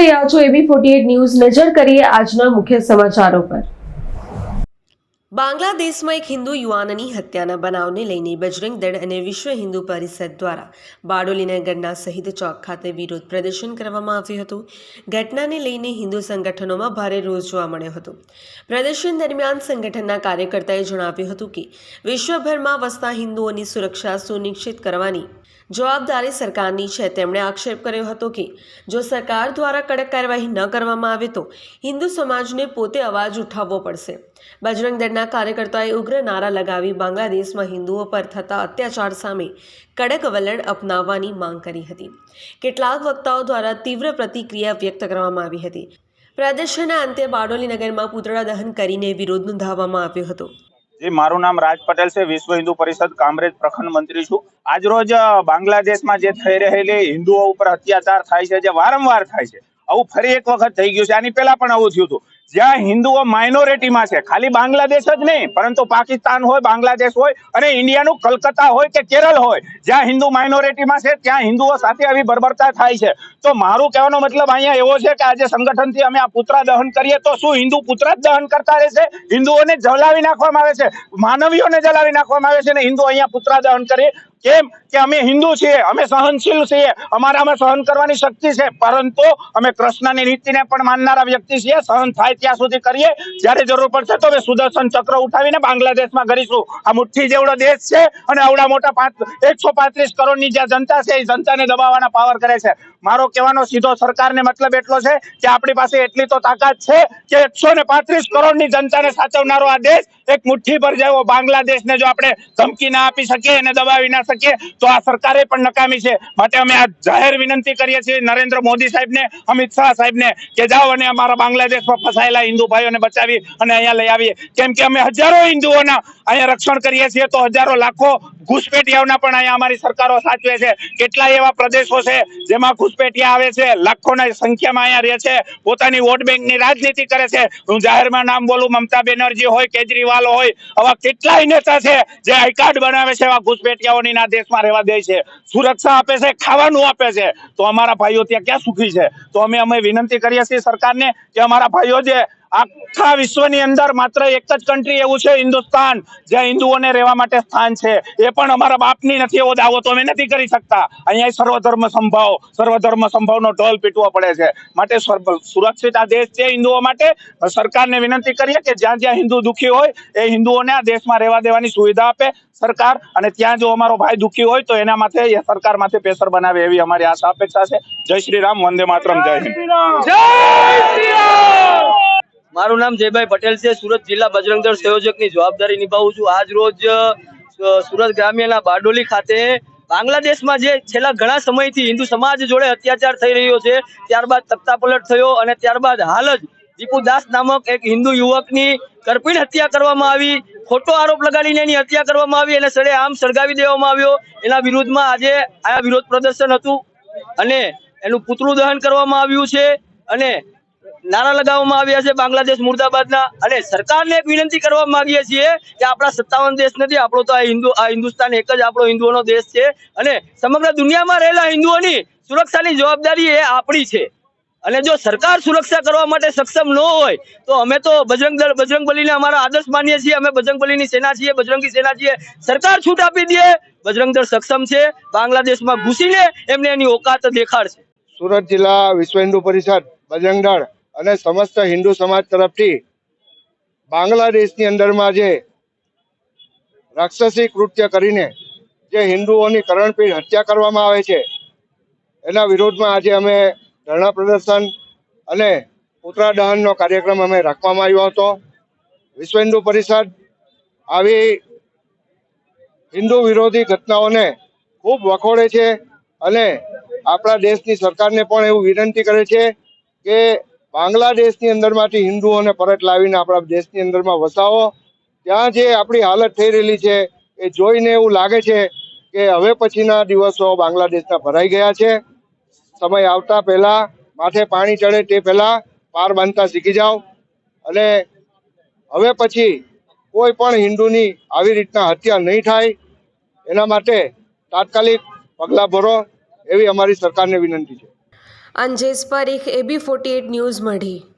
રહ્યા છો AB48 news. નજર કરીએ આજના મુખ્ય સમાચારો પર। બાંગ્લાદેશમાં એક હિન્દુ યુવાનની હત્યાના બનાવને લઈને બજરંગ દળ અને વિશ્વ હિન્દુ પરિષદ દ્વારા બારડોલીના ગન્ના શહીદ ચોક ખાતે વિરોધ પ્રદર્શન કરવામાં આવ્યું હતું। ઘટનાને લઈને હિન્દુ સંગઠનોમાં ભારે રોષ જોવા મળ્યો હતો। પ્રદર્શન દરમિયાન સંગઠનના કાર્યકર્તાએ જણાવ્યું હતું કે વિશ્વભરમાં વસતા હિન્દુઓની સુરક્ષા સુનિશ્ચિત કરવાની જવાબદારી સરકારની છે। તેમણે આક્ષેપ કર્યો હતો કે જો સરકાર દ્વારા કડક કાર્યવાહી ન કરવામાં આવે તો હિન્દુ સમાજને પોતે અવાજ ઉઠાવવો પડશે। બજરંગ દળના કાર્યકર્તાઓએ ઉગ્ર નારા લગાવી બાંગ્લાદેશમાં હિન્દુઓ પર થતા અત્યાચાર સામે કડક વલણ અપનાવવાની માંગ કરી હતી। કેટલાક વક્તાઓ દ્વારા તીવ્ર પ્રતિક્રિયા વ્યક્ત કરવામાં આવી હતી। પ્રદર્શનના અંતે બારડોલી નગરમાં પૂતળા દહન કરીને વિરોધ નોંધાવવામાં આવ્યો હતો। जी मारू नाम राज पटेल से विश्व हिंदू परिषद कामरेज प्रखंड मंत्री छू। आज रोज बांग्लादेश में जे थई रहेली हिंदुओं पर अत्याचार थाय छे, जे वारंवार थाय छे, आવું ફરી એક વખત થઈ ગયું છે। આની પહેલા પણ આવું થયું હતું, જ્યાં હિન્દુઓ માઇનોરિટીમાં છે। ખાલી બાંગ્લાદેશ જ નહીં, પરંતુ પાકિસ્તાન હોય, બાંગ્લાદેશ હોય અને ઇન્ડિયાનું કલકત્તા હોય કે કેરળ હોય, જ્યાં હિન્દુ માઇનોરિટીમાં છે ત્યાં હિન્દુઓ સાથે આવી બર્બરતા થાય છે। તો મારું કહેવાનો મતલબ અહીંયા એવો છે કે આજે સંગઠનથી અમે આ પુતળા દહન કરીએ તો શું હિન્દુ પુતળા જ દહન કરતા રહેશે? હિન્દુઓને જલાવી નાખવામાં આવે છે, માનવીઓને જલાવી નાખવામાં આવે છે ને હિન્દુ અહીંયા પુતળા દહન કરીએ કેમ? કે અમે હિન્દુ છીએ, અમે સહનશીલ છીએ, અમારામાં સહન કરવાની શક્તિ છે, પરંતુ અમે કૃષ્ણની નીતિને પણ માનનારા વ્યક્તિ છીએ। સહન થાય ત્યાં સુધી કરીએ, જ્યારે જરૂર પડશે તો અમે સુદર્શન ચક્ર ઉઠાવીને બાંગ્લાદેશમાં કરીશું। આ મુઠ્ઠી જેવડો દેશ છે અને આવડા મોટા 135 કરોડની જે જનતા છે એ જનતાને દબાવવાના પાવર કરે છે। મારો કહેવાનો સીધો સરકારને મતલબ એટલો છે કે આપણી પાસે એટલી તો તાકાત છે કે 135 કરોડની જનતાને સાચવનારો આ દેશ એક મુઠ્ઠી પર જેવો બાંગ્લાદેશને જો આપણે ધમકી ના આપી શકીએ અને દબાવી ના શકીએ તો આ સરકારે પણ નકામી છે। માટે અમે આ જાહેર વિનંતી કરીએ છીએ નરેન્દ્ર મોદી સાહેબને, અમિત શાહ સાહેબને કે જાઓ અને અમારા બાંગ્લાદેશમાં ફસાયેલા હિન્દુ ભાઈઓને બચાવી અને અહીંયા લઈ આવીએ, કેમ કે અમે હજારો હિન્દુઓના અહીંયા રક્ષણ કરીએ છીએ તો હજારો લાખો ઘૂસપેઠિયાઓના પણ અહીંયા અમારી સરકારો સાચવે છે। કેટલાય એવા પ્રદેશો છે જેમાં ઘૂસપેઠિયા આવે છે, લાખોના સંખ્યામાં અહીંયા રહે છે, પોતાની વોટ બેંકની રાજનીતિ કરે છે। હું જાહેરમાં નામ બોલું, મમતા બેનર્જી હોય, કેજરીવાલ હોય, આવા કેટલાય નેતા છે જે આઈ કાર્ડ બનાવે છે, એવા ઘૂસપેઠિયાઓની ના દેશમાં રહેવા દે છે, સુરક્ષા આપે છે, ખાવાનું આપે છે, તો અમારા ભાઈઓ ત્યાં ક્યાં સુખી છે? તો અમે વિનંતી કરીએ છીએ સરકારને કે અમારા ભાઈઓ જે આખા વિશ્વની અંદર માત્ર એક જ કન્ટ્રી એવું છે હિન્દુસ્તાન, જ્યાં હિન્દુઓને રહેવા માટે સ્થાન છે, એ પણ અમારા બાપની નથી, એવો દાવો તો અમે નથી કરી શકતા। અહીંયા સર્વધર્મ સંભાવનો ઢોલ પીટવો પડે છે। માટે સુરક્ષિત આ દેશ છે હિન્દુઓ માટે। સરકારને વિનંતી કરીએ કે જ્યાં જ્યાં હિન્દુ દુખી હોય એ હિન્દુઓને આ દેશમાં રહેવા દેવાની સુવિધા આપે સરકાર, અને ત્યાં જો અમારો ભાઈ દુખી હોય તો એના માથે એ સરકાર માથે પ્રેશર બનાવે એવી અમારી આશા અપેક્ષા છે। જય શ્રી રામ, વંદે માતરમ, જય હિન્દ। મારું નામ જયભાઈ પટેલ છે। સુરત જિલ્લા બજરંગ દળ સંયોજકની જવાબદારી નિભાવું છું। આજ રોજ સુરત ગ્રામ્યના બારડોલી ખાતે બાંગ્લાદેશમાં જે છેલ્લા ઘણા સમયથી હિન્દુ સમાજ જોડે અત્યાચાર થઈ રહ્યો છે, ત્યારબાદ તખ્તાપલટ થયો અને ત્યારબાદ હાલ જ દીપુ દાસ નામક એક હિન્દુ યુવકની કરપીણ હત્યા કરવામાં આવી, ખોટો આરોપ લગાડીને એની હત્યા કરવામાં આવી અને સરેઆમ સળગાવી દેવામાં આવ્યો। એના વિરોધમાં આજે આ વિરોધ પ્રદર્શન હતું અને એનું પુતળું દહન કરવામાં આવ્યું છે અને નારા લગાવવામાં આવ્યા છે બાંગ્લાદેશ મુર્દાબાદના। અને સરકારને એક વિનંતી કરવા માંગીએ છીએ કે આપણા 57 દેશ નથી, આપણો તો આ હિન્દુસ્તાન એક જ આપણો હિન્દુઓનો દેશ છે અને સમગ્ર દુનિયામાં રહેલા હિન્દુઓની સુરક્ષાની જવાબદારી એ આપણી છે। અને જો સરકાર સુરક્ષા કરવા માટે સક્ષમ ન હોય તો અમે તો બજરંગબલીને અમારા આદર્શ માનીએ છીએ, અમે બજરંગબલીની સેના છીએ, બજરંગી સેના છીએ। સરકાર છૂટ આપી દે, બજરંગ દળ સક્ષમ છે, બાંગ્લાદેશમાં ઘૂસીને એમને એની ઓકાત દેખાડશે। સુરત જિલ્લા વિશ્વ હિન્દુ પરિષદ બજરંગ દળ અને સમસ્ત હિન્દુ સમાજ તરફથી બાંગ્લાદેશની અંદરમાં જે રાક્ષસી કૃત્ય કરીને જે હિન્દુઓની કરણપીણ હત્યા કરવામાં આવે છે એના વિરોધમાં આજે અમે ધરણા પ્રદર્શન અને પુતળા દહનનો કાર્યક્રમ અમે રાખવામાં આવ્યો હતો। વિશ્વ હિન્દુ પરિષદ આવી હિન્દુ વિરોધી ઘટનાઓને ખૂબ વખોડે છે અને આપણા દેશની સરકારને પણ એવું વિનંતી કરે છે કે બાંગ્લાદેશની અંદરમાંથી હિન્દુઓને પરત લાવીને આપણા દેશની અંદરમાં વસાવો। ત્યાં જે આપણી હાલત થઈ રહેલી છે એ જોઈને એવું લાગે છે કે હવે પછીના દિવસો બાંગ્લાદેશના ભરાઈ ગયા છે। સમય આવતા પહેલા માથે પાણી ચડે તે પહેલા પાર બાંધતા શીખી જાઓ અને હવે પછી કોઈ પણ હિન્દુની આવી રીતના હત્યા નહીં થાય એના માટે તાત્કાલિક પગલાં ભરો એવી અમારી સરકારને વિનંતી છે। અંજેસ પરીખ AB48 ન્યૂઝ મઢી.